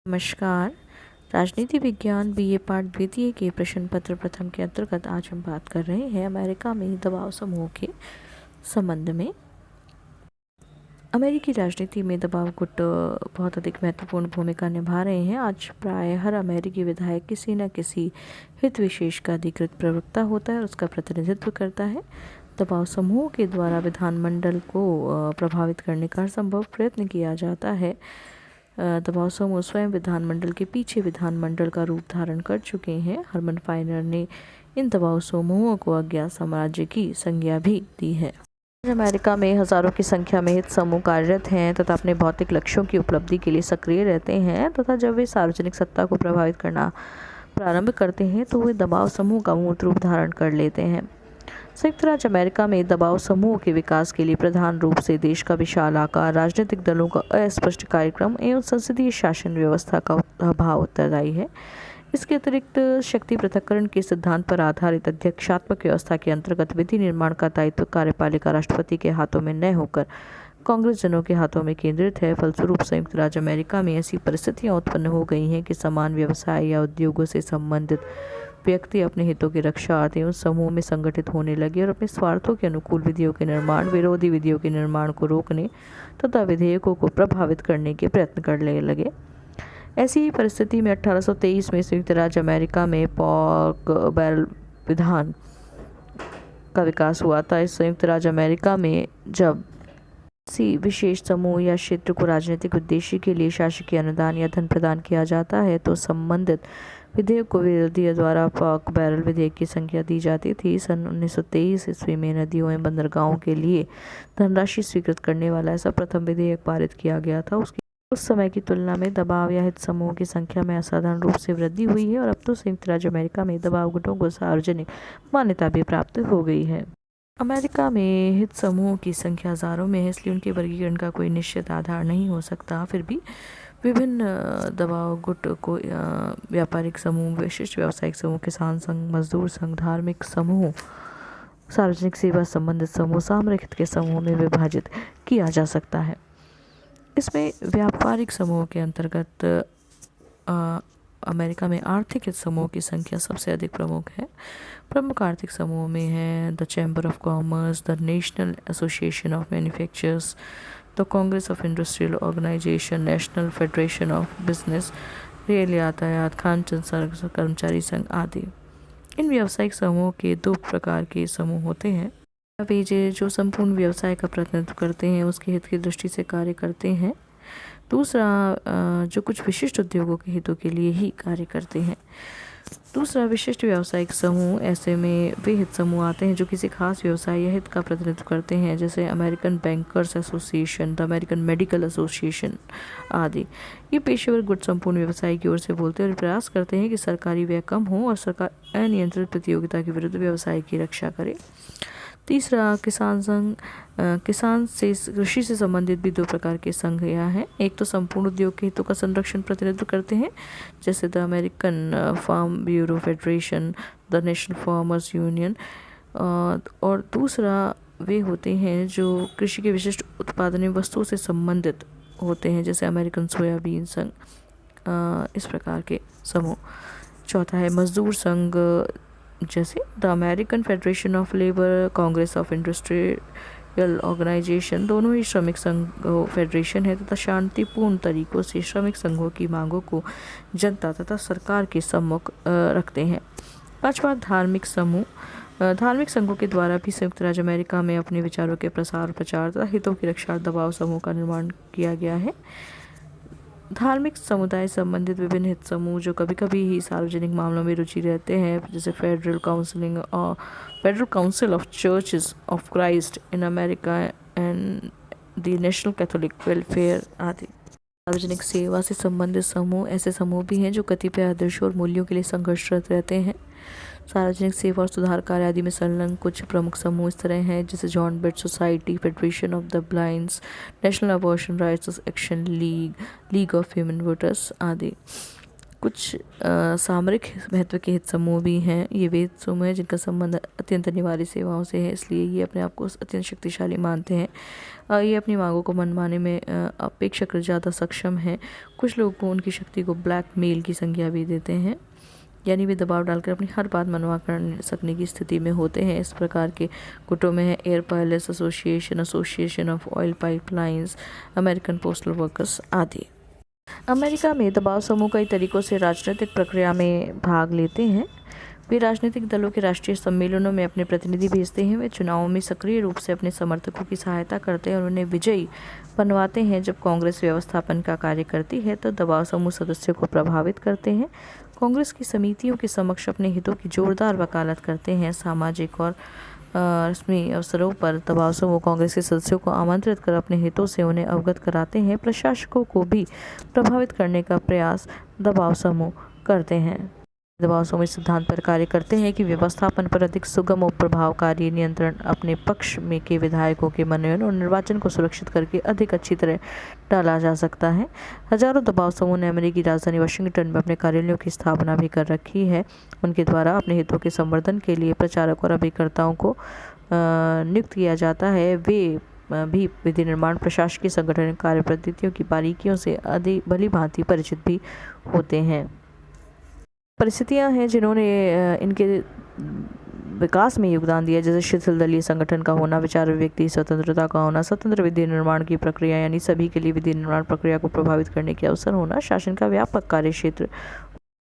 नमस्कार। राजनीति विज्ञान बीए पाठ द्वितीय के प्रश्न पत्र प्रथम के अंतर्गत आज हम बात कर रहे हैं अमेरिका में दबाव समूह के संबंध में। अमेरिकी राजनीति में दबाव गुट बहुत अधिक महत्वपूर्ण भूमिका निभा रहे हैं। आज प्राय हर अमेरिकी विधायक किसी न किसी हित विशेष का अधिकृत प्रवक्ता होता है और उसका प्रतिनिधित्व करता है। दबाव समूह के द्वारा विधानमंडल को प्रभावित करने का संभव प्रयत्न किया जाता है। दबाव समूह स्वयं विधानमंडल के पीछे विधानमंडल का रूप धारण कर चुके हैं। हरमन फाइनर ने इन दबाव समूहों को अज्ञात साम्राज्य की संज्ञा भी दी है। अमेरिका में हजारों की संख्या में हित समूह कार्यरत हैं तथा अपने भौतिक लक्ष्यों की उपलब्धि के लिए सक्रिय रहते हैं तथा जब वे सार्वजनिक सत्ता को प्रभावित करना प्रारंभ करते हैं तो वे दबाव समूह का मूर्त रूप धारण कर लेते हैं। संयुक्त राज्य अमेरिका में दबाव समूह के विकास के लिए प्रधान रूप से देश का विशाल आकार, राजनीतिक दलों का अस्पष्ट कार्यक्रम एवं संसदीय शासन व्यवस्था का अभाव उत्तरदायी है। इसके अतिरिक्त शक्ति पृथक्करण के सिद्धांत पर आधारित अध्यक्षात्मक व्यवस्था के अंतर्गत विधि निर्माण का दायित्व कार्यपालिका राष्ट्रपति के हाथों में न होकर कांग्रेस जनों के हाथों में केंद्रित है। फलस्वरूप संयुक्त राज्य अमेरिका में ऐसी परिस्थितियां उत्पन्न हो गई हैं कि समान व्यवसाय या उद्योगों से संबंधित व्यक्ति अपने हितों की रक्षार्थ एवं समूह में संगठित होने लगे और अपने स्वार्थों के अनुकूल विधियों के निर्माण, विरोधी विधियों के निर्माण को रोकने तथा विधेयकों को प्रभावित करने के प्रयत्न करने लगे। ऐसी ही परिस्थिति में 1823 में संयुक्त राज्य अमेरिका में पॉर्क बैरल विधान का विकास हुआ था। इस संयुक्त राज्य अमेरिका में जब किसी विशेष समूह या क्षेत्र को राजनीतिक उद्देश्य के लिए शासकीय अनुदान या धन प्रदान किया जाता है तो संबंधित विधेयक को विरोधियों द्वारा पॉर्क बैरल विधेयक की संज्ञा दी जाती थी। सन 1923 ईस्वी में नदियों एवं बंदरगाहों के लिए धनराशि स्वीकृत करने वाला ऐसा प्रथम विधेयक पारित किया गया था। उस समय की तुलना में दबाव या हित समूह की संख्या में असाधारण रूप से वृद्धि हुई है और अब तो संयुक्त राज्य अमेरिका में दबाव गुटों को सार्वजनिक मान्यता भी प्राप्त हो गई है। अमेरिका में हित समूहों की संख्या हजारों में है, इसलिए उनके वर्गीकरण का कोई निश्चित आधार नहीं हो सकता। फिर भी विभिन्न दबाव गुट को व्यापारिक समूह, विशिष्ट व्यावसायिक समूह, किसान संघ, मजदूर संघ, धार्मिक समूह, सार्वजनिक सेवा संबंधित समूह, सामरिक हित के समूह में विभाजित किया जा सकता है। इसमें व्यापारिक समूह के अंतर्गत अमेरिका में आर्थिक हित समूह की संख्या सबसे अधिक प्रमुख है। प्रमुख आर्थिक समूह में है the chamber of commerce, the national association of manufacturers, the congress of industrial organization, national federation of business, rail यातायात, खान कर्मचारी संघ आदि। इन व्यावसायिक समूहों के दो प्रकार के समूह होते हैं। वे जो संपूर्ण व्यवसाय का प्रतिनिधित्व करते हैं, उसके हित की दृष्टि से कार्य करते हैं। दूसरा जो कुछ विशिष्ट उद्योगों के हितों के लिए ही कार्य करते हैं। दूसरा विशिष्ट व्यावसायिक समूह, ऐसे में वे हित समूह आते हैं जो किसी खास व्यवसाय या हित का प्रतिनिधित्व करते हैं, जैसे American bankers association, the American medical association आदि। ये पेशेवर गुट संपूर्ण व्यवसाय की ओर से बोलते और प्रयास करते हैं कि सरकारी व्यय कम हो और सरकार अनियंत्रित प्रतियोगिता के विरुद्ध व्यवसाय की रक्षा करे। तीसरा किसान संघ, किसान से कृषि से संबंधित भी दो प्रकार के संघ यहाँ हैं। एक तो संपूर्ण उद्योग के हितों का संरक्षण प्रतिनिधित्व करते हैं, जैसे the American farm bureau federation, the national farmers union, और दूसरा वे होते हैं जो कृषि के विशिष्ट उत्पादन वस्तुओं से संबंधित होते हैं, जैसे अमेरिकन सोयाबीन संघ, इस प्रकार के समूह। चौथा है मजदूर संघ, जैसे the American federation of labour, congress of industrial organization. दोनों ही श्रमिक संघ फेडरेशन है तथा शांतिपूर्ण तरीकों से श्रमिक संघों की मांगों को जनता तथा सरकार के सम्मुख रखते हैं। पांचवा धार्मिक समूह, धार्मिक संघों के द्वारा भी संयुक्त राज्य अमेरिका में अपने विचारों के प्रसार प्रचार तथा हितों की रक्षा दबाव समूह का निर्माण किया गया है। धार्मिक समुदाय संबंधित विभिन्न हित समूह जो कभी कभी ही सार्वजनिक मामलों में रुचि रहते हैं, जैसे federal council of churches of Christ in America and the national Catholic welfare आदि। सार्वजनिक सेवा से संबंधित समूह ऐसे समूह भी हैं जो कतिपय आदर्शों और मूल्यों के लिए संघर्षरत रहते हैं। सार्वजनिक सेवा और सुधार कार्य आदि में संलग्न कुछ प्रमुख समूह इस तरह हैं, जैसे जॉन बेट society, federation of the blinds, national abortion rights action league, league of human voters आदि। कुछ सामरिक महत्व के हित समूह भी हैं। ये वे समूह हैं जिनका संबंध अत्यंत अनिवार्य सेवाओं से है, इसलिए ये अपने आप को अत्यंत शक्तिशाली मानते हैं। ये अपनी मांगों को मनवाने में अपेक्षाकृत ज़्यादा सक्षम हैं। कुछ लोगों को उनकी शक्ति को ब्लैकमेल की संज्ञा भी देते हैं, यानी वे दबाव डालकर अपनी हर बात मनवा कर सकने की स्थिति में होते हैं। इस प्रकार के गुटों में है air pilots association, association of oil pipelines, American postal workers आदि। अमेरिका में दबाव समूह कई तरीकों से राजनीतिक प्रक्रिया में भाग लेते हैं। वे राजनीतिक दलों के राष्ट्रीय सम्मेलनों में अपने प्रतिनिधि भेजते हैं। वे चुनावों में सक्रिय रूप से अपने समर्थकों की सहायता करते हैं और उन्हें विजयी बनवाते हैं। जब कांग्रेस व्यवस्थापन का कार्य करती है तो दबाव समूह सदस्यों को प्रभावित करते हैं। कांग्रेस की समितियों के समक्ष अपने हितों की जोरदार वकालत करते हैं। सामाजिक और रस्मी अवसरों पर दबाव समूह कांग्रेस के सदस्यों को आमंत्रित कर अपने हितों से उन्हें अवगत कराते हैं। प्रशासकों को भी प्रभावित करने का प्रयास दबाव समूह करते हैं। दबाव समूह इस सिद्धांत पर कार्य करते हैं कि व्यवस्थापन पर अधिक सुगम और प्रभावकारी नियंत्रण अपने पक्ष में के विधायकों के मनोनयन और निर्वाचन को सुरक्षित करके अधिक अच्छी तरह डाला जा सकता है। हजारों दबाव समूह ने अमेरिकी राजधानी वाशिंगटन में अपने कार्यालयों की स्थापना भी कर रखी है। उनके द्वारा अपने हितों के संवर्धन के लिए प्रचारक और अभिकर्ताओं को नियुक्त किया जाता है। वे भी विधि निर्माण, प्रशासकीय संगठन, कार्य पद्धतियों की बारीकियों से अधिक भली भांति परिचित भी होते हैं। परिस्थितियां हैं जिन्होंने इनके विकास में योगदान दिया, जैसे शिथिल दलीय संगठन का होना, विचार व्यक्ति स्वतंत्रता का होना, स्वतंत्र विधि निर्माण की प्रक्रिया यानी सभी के लिए विधि निर्माण प्रक्रिया को प्रभावित करने के अवसर होना, शासन का व्यापक कार्य क्षेत्र।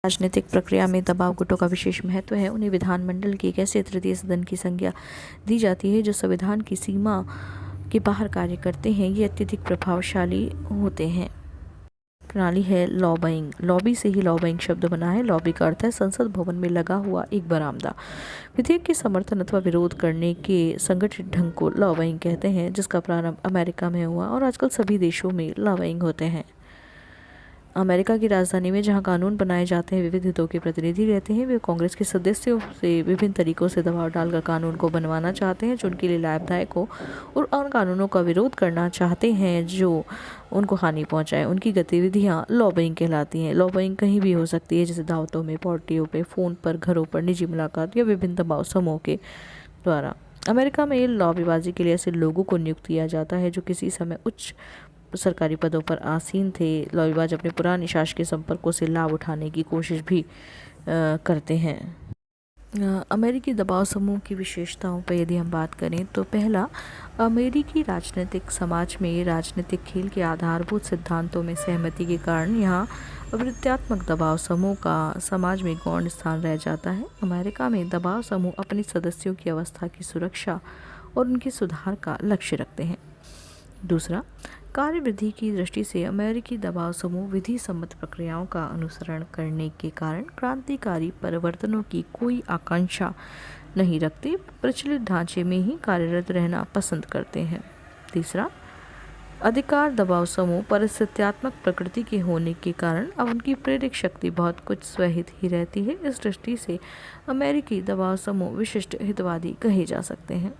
राजनीतिक प्रक्रिया में दबाव गुटों का विशेष महत्व है। उन्हें विधानमंडल के एक ऐसे तृतीय सदन की संज्ञा दी जाती है जो संविधान की सीमा के बाहर कार्य करते हैं। ये अत्यधिक प्रभावशाली होते हैं। प्रणाली है लॉबिंग। लॉबी से ही लॉबिंग शब्द बना है। लॉबी का अर्थ है संसद भवन में लगा हुआ एक बरामदा। विधेयक के समर्थन अथवा विरोध करने के संगठित ढंग को लॉबिंग कहते हैं, जिसका प्रारंभ अमेरिका में हुआ और आजकल सभी देशों में लॉबिंग होते हैं। अमेरिका की राजधानी में जहां कानून बनाए जाते हैं, विविध हितों के प्रतिनिधि रहते हैं। वे कांग्रेस के सदस्यों से विभिन्न तरीकों से दबाव डालकर कानून को बनवाना चाहते हैं जो उनके लिए लाभदायक हो, और उन कानूनों का विरोध करना चाहते हैं जो उनको हानि पहुंचाए। उनकी गतिविधियां लॉबिंग कहलाती हैं। लॉबिंग कहीं भी हो सकती है, जैसे दावतों में, पार्टियों पे, फ़ोन पर, घरों पर, निजी मुलाकात या विभिन्न दबाव समूह के द्वारा। अमेरिका में लॉबीबाजी के लिए ऐसे लोगों को नियुक्त किया जाता है जो किसी समय उच्च सरकारी पदों पर आसीन थे। लॉबीबाज अपने पुराने शासकीय संपर्कों से लाभ उठाने की कोशिश भी करते हैं। अमेरिकी दबाव समूह की विशेषताओं पर यदि हम बात करें तो पहला, अमेरिकी राजनीतिक समाज में राजनीतिक खेल के आधारभूत सिद्धांतों में सहमति के कारण यहाँ अवृत्त्यात्मक दबाव समूह का समाज में गौण स्थान रह जाता है। अमेरिका में दबाव समूह अपने सदस्यों की अवस्था की सुरक्षा और उनके सुधार का लक्ष्य रखते हैं। दूसरा, कार्यविधि की दृष्टि से अमेरिकी दबाव समूह विधि सम्मत प्रक्रियाओं का अनुसरण करने के कारण क्रांतिकारी परिवर्तनों की कोई आकांक्षा नहीं रखते, प्रचलित ढांचे में ही कार्यरत रहना पसंद करते हैं। तीसरा, अधिकार दबाव समूह परिस्थित्यात्मक प्रकृति के होने के कारण अब उनकी प्रेरक शक्ति बहुत कुछ स्वहित ही रहती है। इस दृष्टि से अमेरिकी दबाव समूह विशिष्ट हितवादी कहे जा सकते हैं।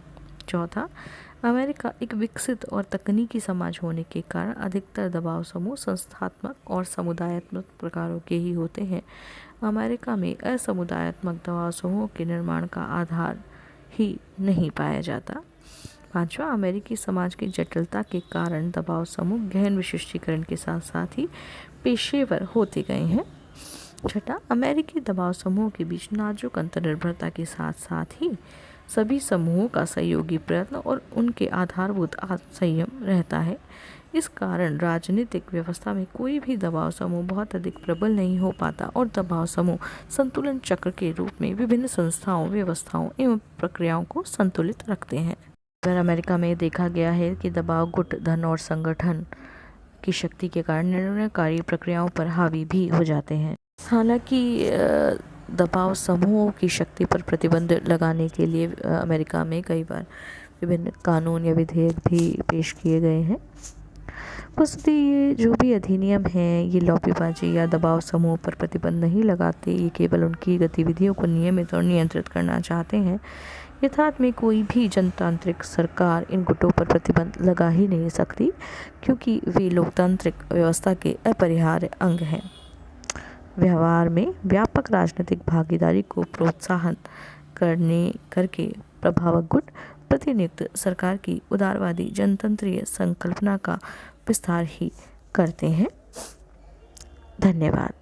चौथा, अमेरिका एक विकसित और तकनीकी समाज होने के कारण अधिकतर दबाव समूह संस्थात्मक और समुदायात्मक प्रकारों के ही होते हैं। अमेरिका में असमुदायात्मक दबाव समूहों के निर्माण का आधार ही नहीं पाया जाता। पांचवा, अमेरिकी समाज की जटिलता के कारण दबाव समूह गहन विशिष्टीकरण के साथ साथ ही पेशेवर होते गए हैं। छठा, अमेरिकी दबाव समूहों के बीच नाजुक अंतर्निर्भरता के साथ साथ ही सभी समूहों का सहयोगी प्रयत्न और उनके आधारभूत संयम रहता है। इस कारण राजनीतिक व्यवस्था में कोई भी दबाव समूह बहुत अधिक प्रबल नहीं हो पाता और दबाव समूह संतुलन चक्र के रूप में विभिन्न संस्थाओं, व्यवस्थाओं एवं प्रक्रियाओं को संतुलित रखते हैं। अमेरिका में देखा गया है कि दबाव गुट धन और संगठन की शक्ति के कारण निर्णयकारी प्रक्रियाओं पर हावी भी हो जाते हैं। हालांकि दबाव समूहों की शक्ति पर प्रतिबंध लगाने के लिए अमेरिका में कई बार विभिन्न कानून या विधेयक भी पेश किए गए हैं। वस्तुतः ये जो भी अधिनियम हैं, ये लॉबीबाजी या दबाव समूह पर प्रतिबंध नहीं लगाते, ये केवल उनकी गतिविधियों को नियमित और नियंत्रित करना चाहते हैं। यथार्थ में कोई भी जनतांत्रिक सरकार इन गुटों पर प्रतिबंध लगा ही नहीं सकती, क्योंकि वे लोकतांत्रिक व्यवस्था के अपरिहार्य अंग हैं। व्यवहार में व्यापक राजनीतिक भागीदारी को प्रोत्साहन करके प्रभावक गुट प्रतिनियुक्त सरकार की उदारवादी जनतंत्रीय संकल्पना का विस्तार ही करते हैं। धन्यवाद।